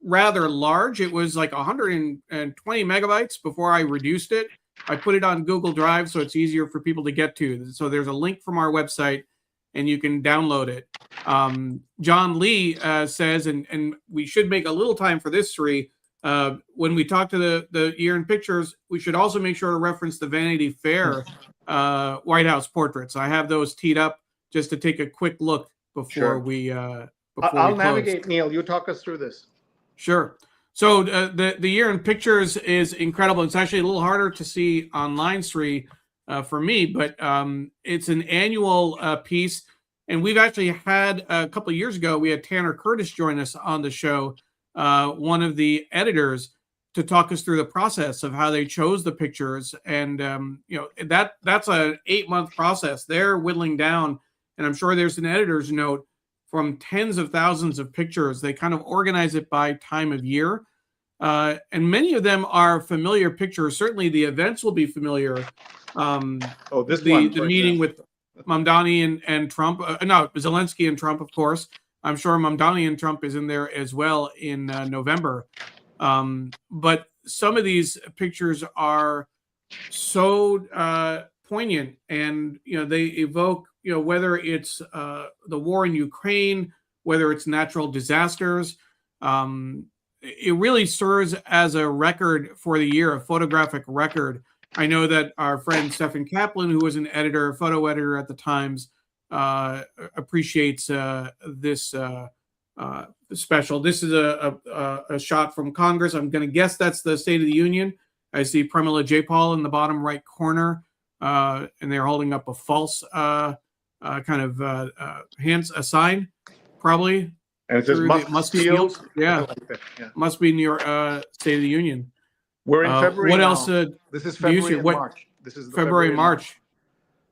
rather large. It was like 120 megabytes before I reduced it. I put it on Google Drive so it's easier for people to get to. So there's a link from our website, and you can download it. John Lee says, and we should make a little time for this, Sree. When we talk to the year in pictures, we should also make sure to reference the Vanity Fair White House portraits. I have those teed up just to take a quick look before we I'll navigate, Neil. You talk us through this. Sure. So the year in pictures is incredible. It's actually a little harder to see online, Sree, for me, but it's an annual piece. And we've actually had a couple of years ago, we had Tanner Curtis join us on the show, one of the editors, to talk us through the process of how they chose the pictures. And, that's an 8-month process. They're whittling down and I'm sure there's an editor's note from tens of thousands of pictures. They kind of organize it by time of year. And many of them are familiar pictures. Certainly the events will be familiar. This the one, for meeting example. with Mamdani and Trump. No, Zelensky and Trump, of course. I'm sure Mamdani and Trump is in there as well in November. But some of these pictures are so poignant, and they evoke whether it's the war in Ukraine, whether it's natural disasters. It really serves as a record for the year, a photographic record. I know that our friend Stephen Kaplan, who was an editor, photo editor at the Times, appreciates this special. This is a shot from Congress. I'm going to guess that's the State of the Union. I see Pramila Jayapal in the bottom right corner, and they're holding up a false kind of a sign, probably. And it says Musk Field. Yeah. Like that. Yeah. Must be New York State of the Union. We're in February What now. else? This is February and March. This is February, March.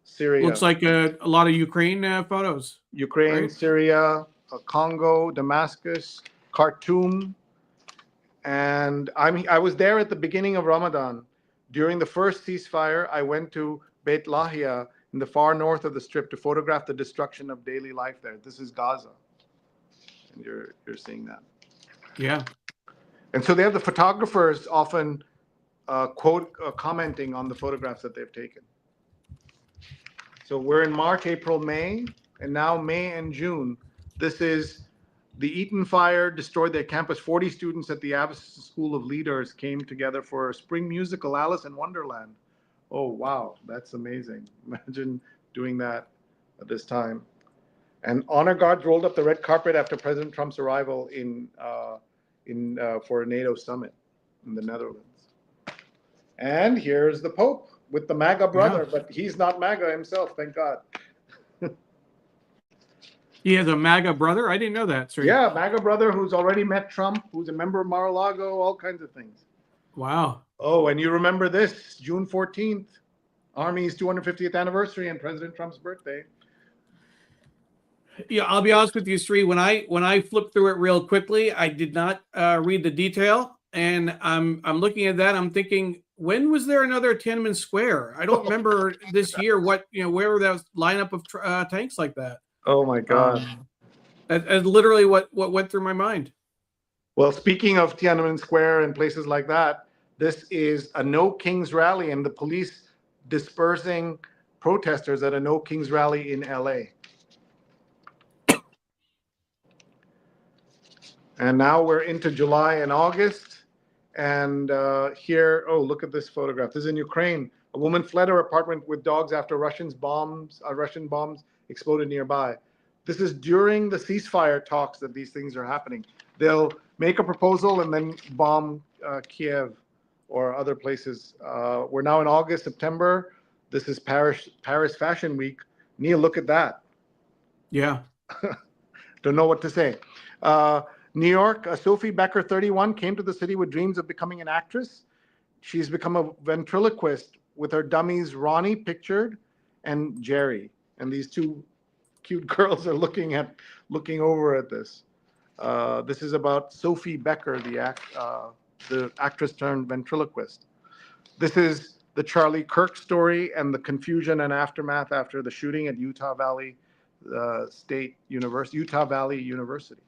Syria. Looks like a lot of Ukraine photos. Ukraine, right? Syria, Congo, Damascus, Khartoum. And I was there at the beginning of Ramadan. During the first ceasefire, I went to Beit Lahia in the far north of the Strip to photograph the destruction of daily life there. This is Gaza. And you're seeing that. Yeah. And so they have the photographers often commenting on the photographs that they've taken. So we're in March, April, May, and now May and June. This is the Eaton fire destroyed their campus. 40 students at the Abbas School of Leaders came together for a spring musical, Alice in Wonderland. Oh, wow, that's amazing. Imagine doing that at this time. And honor guards rolled up the red carpet after President Trump's arrival for a NATO summit in the Netherlands. And here's the Pope with the MAGA brother, but he's not MAGA himself, thank God. He has a MAGA brother? I didn't know that. Sree. Yeah, MAGA brother who's already met Trump, who's a member of Mar-a-Lago, all kinds of things. Wow. Oh, and you remember this, June 14th, Army's 250th anniversary and President Trump's birthday. Yeah, I'll be honest with you, Sree. When I flipped through it real quickly, I did not read the detail, and I'm looking at that. I'm thinking, when was there another Tiananmen Square? I don't remember this year. Where that was lineup of tanks like that? Oh my God! That's literally what went through my mind. Well, speaking of Tiananmen Square and places like that, this is a No Kings rally, and the police dispersing protesters at a No Kings rally in LA. And now we're into July and August. And here, oh, look at this photograph. This is in Ukraine. A woman fled her apartment with dogs after Russian bombs exploded nearby. This is during the ceasefire talks that these things are happening. They'll make a proposal and then bomb Kiev or other places. We're now in August, September. This is Paris Fashion Week. Neil, look at that. Yeah. Don't know what to say. New York, Sophie Becker, 31, came to the city with dreams of becoming an actress. She's become a ventriloquist with her dummies Ronnie, pictured, and Jerry. And these two cute girls are looking over at this. This is about Sophie Becker, the actress turned ventriloquist. This is the Charlie Kirk story and the confusion and aftermath after the shooting at Utah Valley University.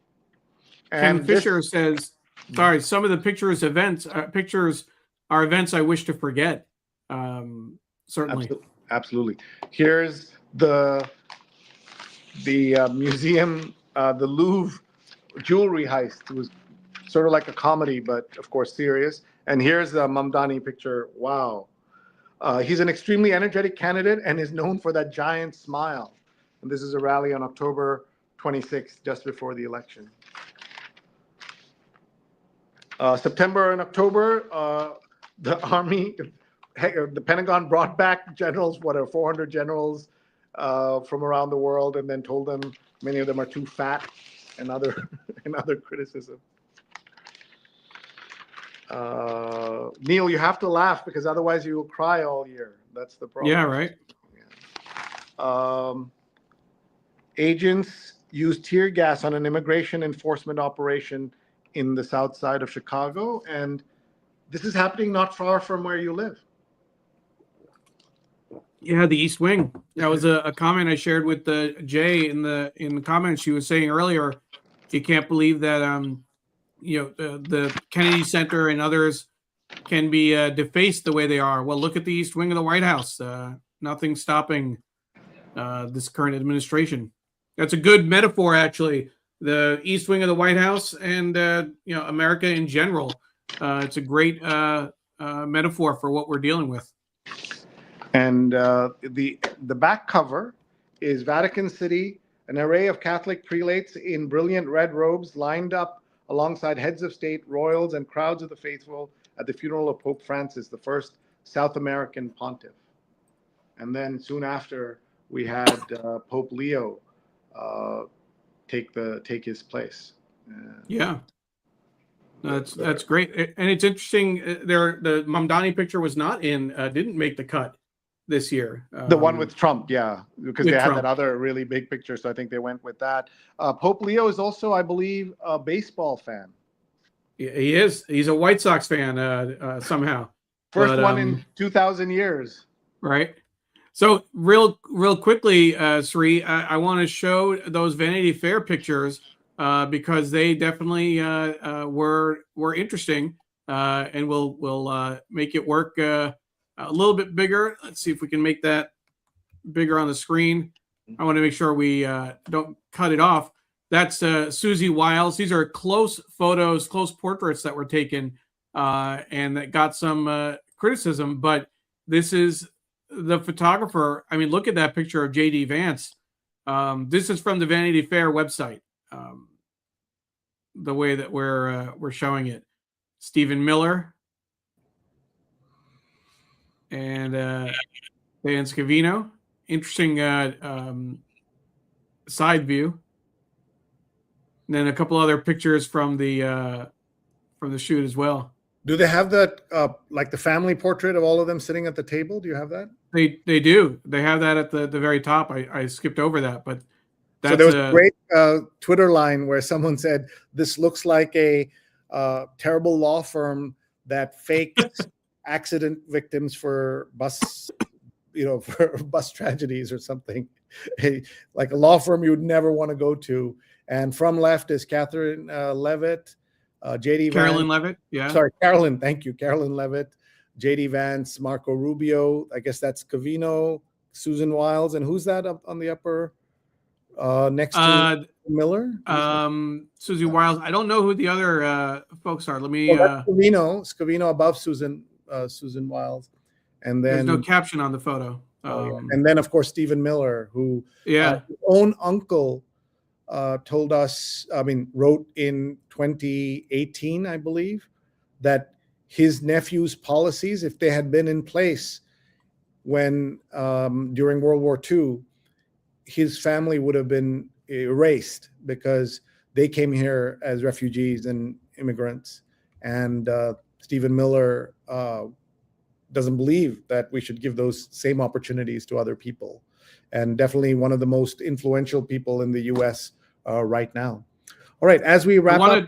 Ken And Fisher says, sorry, some of the pictures are events I wish to forget. Certainly. Absolutely. Here's the museum, the Louvre jewelry heist. It was sort of like a comedy, but of course serious. And here's the Mamdani picture. Wow. He's an extremely energetic candidate and is known for that giant smile. And this is a rally on October 26th, just before the election. September and October, the Army, the Pentagon brought back generals, 400 generals from around the world, and then told them many of them are too fat and other criticism. Neil, you have to laugh because otherwise you will cry all year. That's the problem. Yeah, right. Yeah. agents used tear gas on an immigration enforcement operation in the south side of Chicago. And this is happening not far from where you live. Yeah, the East Wing. That was a comment I shared with Jay in the comments. She was saying earlier, she can't believe that the Kennedy Center and others can be defaced the way they are. Well, look at the East Wing of the White House. Nothing stopping this current administration. That's a good metaphor, actually. The East Wing of the White House and America in general. It's a great metaphor for what we're dealing with. And the back cover is Vatican City, an array of Catholic prelates in brilliant red robes lined up alongside heads of state, royals, and crowds of the faithful at the funeral of Pope Francis, the first South American pontiff. And then soon after, we had Pope Leo take his place. Yeah. That's great. And it's interesting, the Mamdani picture was didn't make the cut this year. The one with Trump, yeah, because they had Trump. that other really big picture, so I think they went with that. Pope Leo is also, I believe, a baseball fan. He is. He's a White Sox fan somehow. First one in 2,000 years. Right. So real quickly, Sree, I want to show those Vanity Fair pictures because they definitely were interesting, and we'll make it work a little bit bigger. Let's see if we can make that bigger on the screen. I want to make sure we don't cut it off. That's Susie Wiles. These are close photos, close portraits that were taken and that got some criticism. But this is the photographer. I mean, look at that picture of J.D. Vance. This is from the Vanity Fair website. The way that we're showing it. Stephen Miller and Dan Scavino. Interesting side view. And then a couple other pictures from the shoot as well. Do they have that like the family portrait of all of them sitting at the table? Do you have that? They do. They have that at the very top. I skipped over that, but that's so there was a great Twitter line where someone said, "This looks like a terrible law firm that fakes accident victims for bus, for bus tragedies or something, like a law firm you would never want to go to." And from left is Catherine Levitt, J.D. Carolyn Vance. Levitt. Yeah. Sorry, Carolyn. Thank you, Carolyn Levitt, J.D. Vance, Marco Rubio. I guess that's Scavino, Susan Wiles, and who's that up on the upper next to Miller? Susie Wiles. I don't know who the other folks are. Let me. That's Scavino above Susan Wiles, and then there's no caption on the photo. And then of course Stephen Miller, who his own uncle told us, wrote in 2018, I believe, that his nephew's policies, if they had been in place when during World War II, his family would have been erased because they came here as refugees and immigrants. And Stephen Miller doesn't believe that we should give those same opportunities to other people. And definitely one of the most influential people in the U.S. Right now. All right, as we wrap up.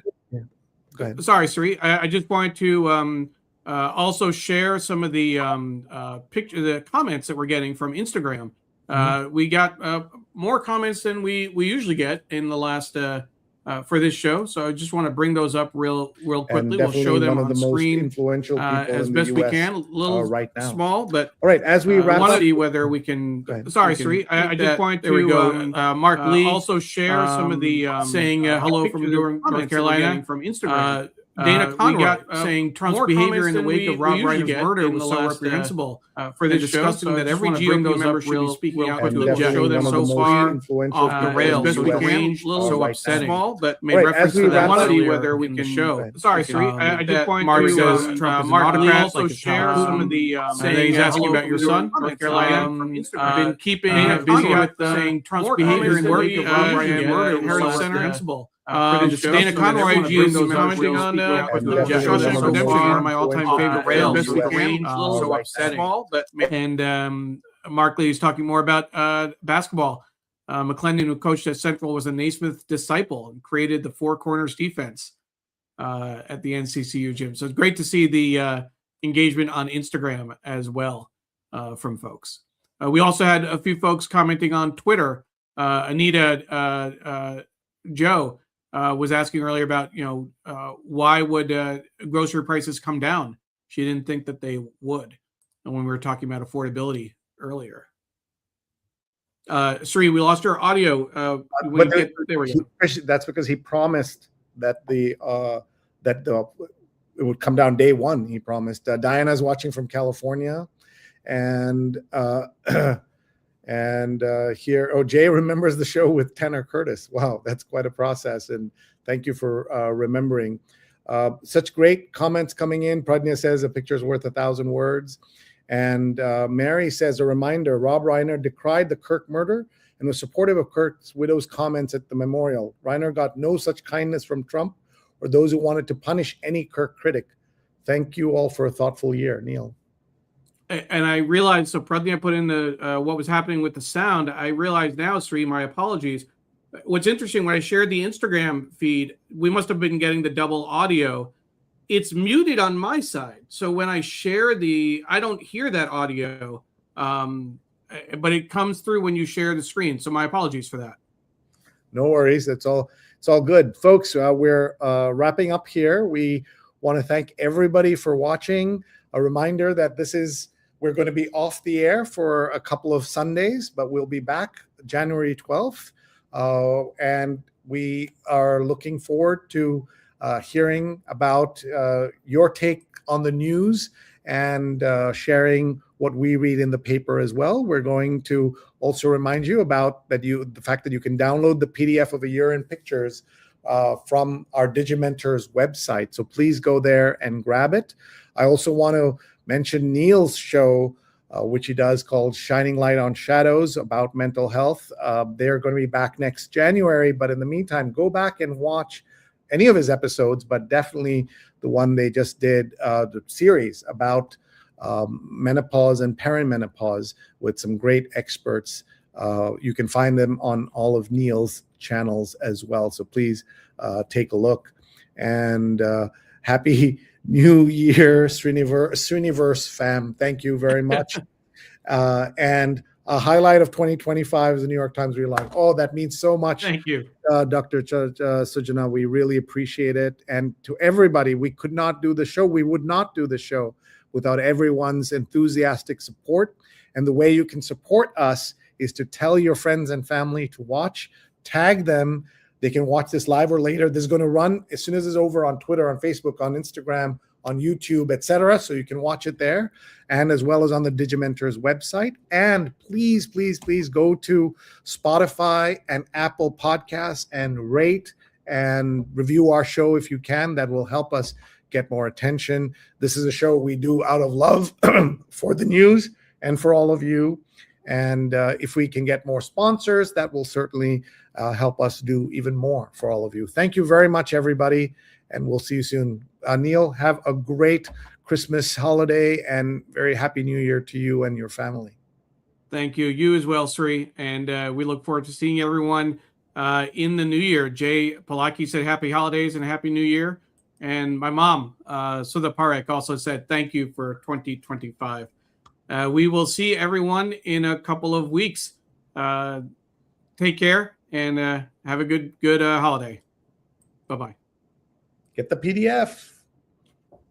Go ahead. Sorry, Sree. I just wanted to also share some of the the comments that we're getting from Instagram. We got more comments than we usually get in the last for this show, so I just want to bring those up real quickly. We'll show them on the screen, influential people as best we can. A little right now. Small, but all right. As we wrap up, see whether we can. Sorry, Sree. I just wanted to. There we go. Mark Lee also share some of the saying hello from North Carolina from Instagram. Dana Conroy saying Trump's behavior in the wake of Rob Ryder's murder was so reprehensible for this show. So that every GOP member should be speaking out to object. Show them so far off the rails. Best we can. So upsetting. Small, but made reference to that. I want to see whether we can show. Sorry, Sree. I just wanted to. Mark Lee also share some of the saying he's asking about your son, North Carolina. I've been keeping busy with saying Trump's behavior in the wake of Rob Ryder's murder was so reprehensible. Dana Conroy is commenting on Shawshank Redemption, one of my all-time favorite rails. So upsetting. And Mark Lee is talking more about basketball. McClendon, who coached at Central, was a Naismith disciple and created the Four Corners defense at the NCCU gym. So it's great to see the engagement on Instagram as well from folks. We also had a few folks commenting on Twitter. Anita Joe was asking earlier about, why would grocery prices come down? She didn't think that they would. And when we were talking about affordability earlier. Sree, we lost our audio. There we go. That's because he promised that it would come down day one. He promised. Diana's watching from California, and here, Jay remembers the show with Tanner Curtis. Wow, that's quite a process, and thank you for remembering. Such great comments coming in. Pradnya says a picture's worth 1,000 words. And Mary says, a reminder, Rob Reiner decried the Kirk murder and was supportive of Kirk's widow's comments at the memorial. Reiner got no such kindness from Trump or those who wanted to punish any Kirk critic. Thank you all for a thoughtful year. Neil. And I realized, so Pradnya put in the what was happening with the sound. I realize now, Sree, my apologies. What's interesting, when I shared the Instagram feed, we must have been getting the double audio. It's muted on my side. So when I share I don't hear that audio, but it comes through when you share the screen. So my apologies for that. No worries. It's all good. Folks, we're wrapping up here. We want to thank everybody for watching. A reminder that we're going to be off the air for a couple of Sundays, but we'll be back January 12th. And we are looking forward to hearing about your take on the news and sharing what we read in the paper as well. We're going to also remind you about the fact that you can download the PDF of A Year in Pictures from our Digimentors website. So please go there and grab it. I also want to mention Neil's show, which he does, called Shining Light on Shadows, about mental health. They're going to be back next January, but in the meantime, go back and watch any of his episodes, but definitely the one they just did, the series about menopause and perimenopause with some great experts. You can find them on all of Neil's channels as well. So please take a look. And happy New Year, Sreeniverse fam. Thank you very much. And a highlight of 2025 is the New York Times Readalong. Oh, that means so much. Thank you. Dr. Sujana, we really appreciate it. And to everybody, we would not do the show without everyone's enthusiastic support. And the way you can support us is to tell your friends and family to watch, tag them. They can watch this live or later. This is going to run as soon as it's over on Twitter, on Facebook, on Instagram, on YouTube, etc. So you can watch it there, and as well as on the Digimentors website. And please, please, please go to Spotify and Apple Podcasts and rate and review our show if you can. That will help us get more attention. This is a show we do out of love for the news and for all of you. And if we can get more sponsors, that will certainly help us do even more for all of you. Thank you very much, everybody, and we'll see you soon. Neil, have a great Christmas holiday and very happy New Year to you and your family. Thank you. You as well, Sree. And we look forward to seeing everyone in the new year. Jay Palaki said happy holidays and happy new year. And my mom, Sudha Parekh, also said thank you for 2025. We will see everyone in a couple of weeks. Take care and have a good holiday. Bye-bye. Get the PDF.